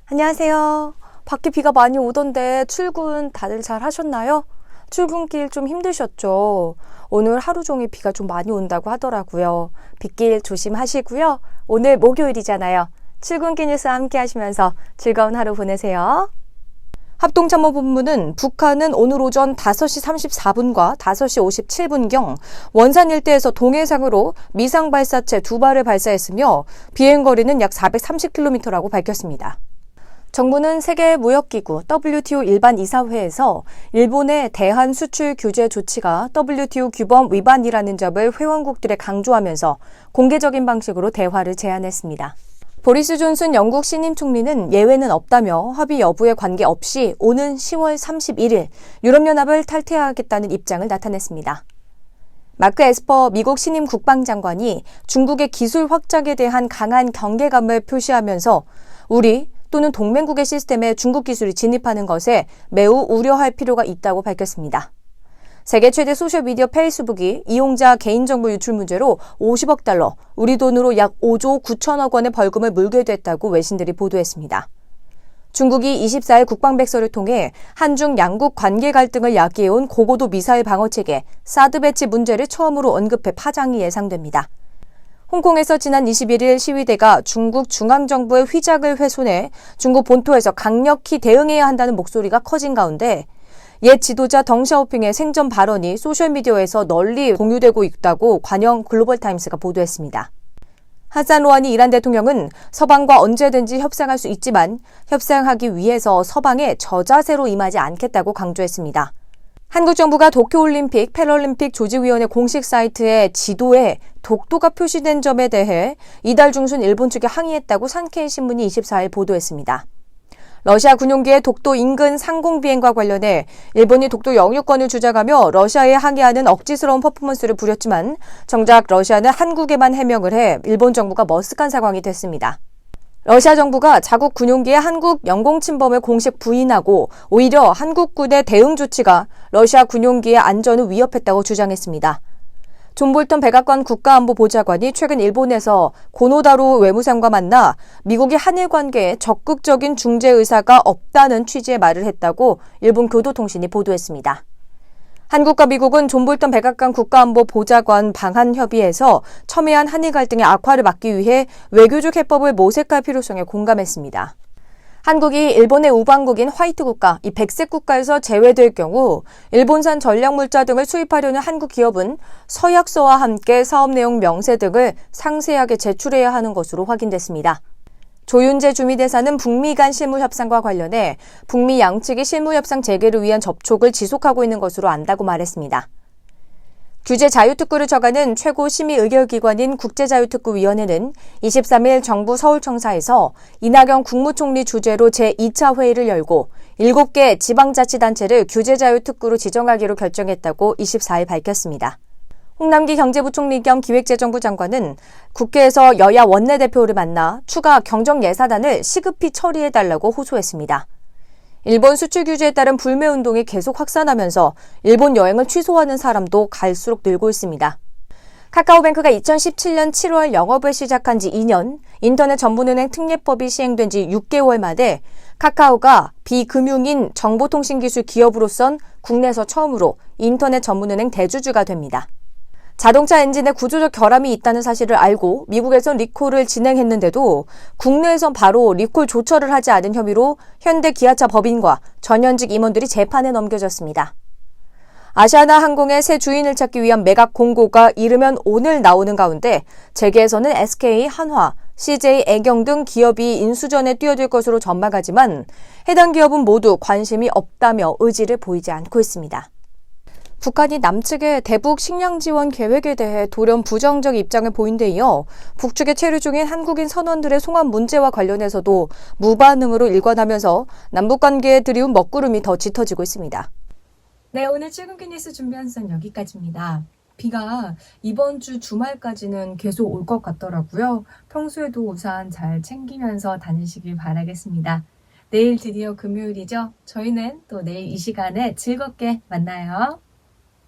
안녕하세요. 밖에 비가 많이 오던데 출근 다들 잘 하셨나요? 출근길 좀 힘드셨죠? 오늘 하루 종일 비가 좀 많이 온다고 하더라고요. 빗길 조심하시고요. 오늘 목요일이잖아요. 출근길 뉴스 함께 하시면서 즐거운 하루 보내세요. 합동참모본부는 북한은 오늘 오전 5시 34분과 5시 57분경 원산 일대에서 동해상으로 미상 발사체 2발을 발사했으며 비행거리는 약 430km라고 밝혔습니다. 정부는 세계무역기구 WTO 일반 이사회에서 일본의 대한 수출 규제 조치가 WTO 규범 위반이라는 점을 회원국들에 강조하면서 공개적인 방식으로 대화를 제안했습니다. 보리스 존슨 영국 신임 총리는 예외는 없다며 합의 여부에 관계없이 오는 10월 31일 유럽연합을 탈퇴하겠다는 입장을 나타냈습니다. 마크 에스퍼 미국 신임 국방장관이 중국의 기술 확장에 대한 강한 경계감을 표시하면서 우리 또는 동맹국의 시스템에 중국 기술이 진입하는 것에 매우 우려할 필요가 있다고 밝혔습니다. 세계 최대 소셜미디어 페이스북이 이용자 개인정보 유출 문제로 50억 달러, 우리 돈으로 약 5조 9천억 원의 벌금을 물게 됐다고 외신들이 보도했습니다. 중국이 24일 국방백서를 통해 한중 양국 관계 갈등을 야기해온 고고도 미사일 방어체계 사드 배치 문제를 처음으로 언급해 파장이 예상됩니다. 홍콩에서 지난 21일 시위대가 중국 중앙정부의 휘장을 훼손해 중국 본토에서 강력히 대응해야 한다는 목소리가 커진 가운데 옛 지도자 덩샤오핑의 생전 발언이 소셜미디어에서 널리 공유되고 있다고 관영 글로벌타임스가 보도했습니다. 하산 로하니 이란 대통령은 서방과 언제든지 협상할 수 있지만 협상하기 위해서 서방에 저자세로 임하지 않겠다고 강조했습니다. 한국 정부가 도쿄올림픽, 패럴림픽 조직위원회 공식 사이트의 지도에 독도가 표시된 점에 대해 이달 중순 일본 측에 항의했다고 산케이 신문이 24일 보도했습니다. 러시아 군용기의 독도 인근 상공 비행과 관련해 일본이 독도 영유권을 주장하며 러시아에 항의하는 억지스러운 퍼포먼스를 부렸지만 정작 러시아는 한국에만 해명을 해 일본 정부가 머쓱한 상황이 됐습니다. 러시아 정부가 자국 군용기의 한국 영공 침범을 공식 부인하고 오히려 한국군의 대응 조치가 러시아 군용기의 안전을 위협했다고 주장했습니다. 존 볼턴 백악관 국가안보보좌관이 최근 일본에서 고노다로 외무상과 만나 미국이 한일 관계에 적극적인 중재 의사가 없다는 취지의 말을 했다고 일본 교도통신이 보도했습니다. 한국과 미국은 존 볼턴 백악관 국가안보보좌관 방한 협의에서 첨예한 한일 갈등의 악화를 막기 위해 외교적 해법을 모색할 필요성에 공감했습니다. 한국이 일본의 우방국인 화이트 국가, 이 백색 국가에서 제외될 경우 일본산 전략물자 등을 수입하려는 한국 기업은 서약서와 함께 사업 내용 명세 등을 상세하게 제출해야 하는 것으로 확인됐습니다. 조윤재 주미대사는 북미 간 실무협상과 관련해 북미 양측이 실무협상 재개를 위한 접촉을 지속하고 있는 것으로 안다고 말했습니다. 규제 자유특구를 저가는 최고 심의 의결기관인 국제자유특구위원회는 23일 정부 서울청사에서 이낙연 국무총리 주재로 제2차 회의를 열고 7개 지방자치단체를 규제자유특구로 지정하기로 결정했다고 24일 밝혔습니다. 홍남기 경제부총리 겸 기획재정부 장관은 국회에서 여야 원내대표를 만나 추가 경정예산안을 시급히 처리해달라고 호소했습니다. 일본 수출 규제에 따른 불매운동이 계속 확산하면서 일본 여행을 취소하는 사람도 갈수록 늘고 있습니다. 카카오뱅크가 2017년 7월 영업을 시작한 지 2년, 인터넷 전문은행 특례법이 시행된 지 6개월 만에 카카오가 비금융인 정보통신기술 기업으로선 국내에서 처음으로 인터넷 전문은행 대주주가 됩니다. 자동차 엔진에 구조적 결함이 있다는 사실을 알고 미국에선 리콜을 진행했는데도 국내에선 바로 리콜 조처를 하지 않은 혐의로 현대 기아차 법인과 전현직 임원들이 재판에 넘겨졌습니다. 아시아나 항공의 새 주인을 찾기 위한 매각 공고가 이르면 오늘 나오는 가운데 재계에서는 SK, 한화, CJ, 애경 등 기업이 인수전에 뛰어들 것으로 전망하지만 해당 기업은 모두 관심이 없다며 의지를 보이지 않고 있습니다. 북한이 남측의 대북 식량 지원 계획에 대해 돌연 부정적 입장을 보인 데 이어 북측에 체류 중인 한국인 선원들의 송환 문제와 관련해서도 무반응으로 일관하면서 남북관계에 드리운 먹구름이 더 짙어지고 있습니다. 네, 오늘 출근길 뉴스 준비한 수는 여기까지입니다. 비가 이번 주 주말까지는 계속 올 것 같더라고요. 평소에도 우산 잘 챙기면서 다니시길 바라겠습니다. 내일 드디어 금요일이죠. 저희는 또 내일 이 시간에 즐겁게 만나요.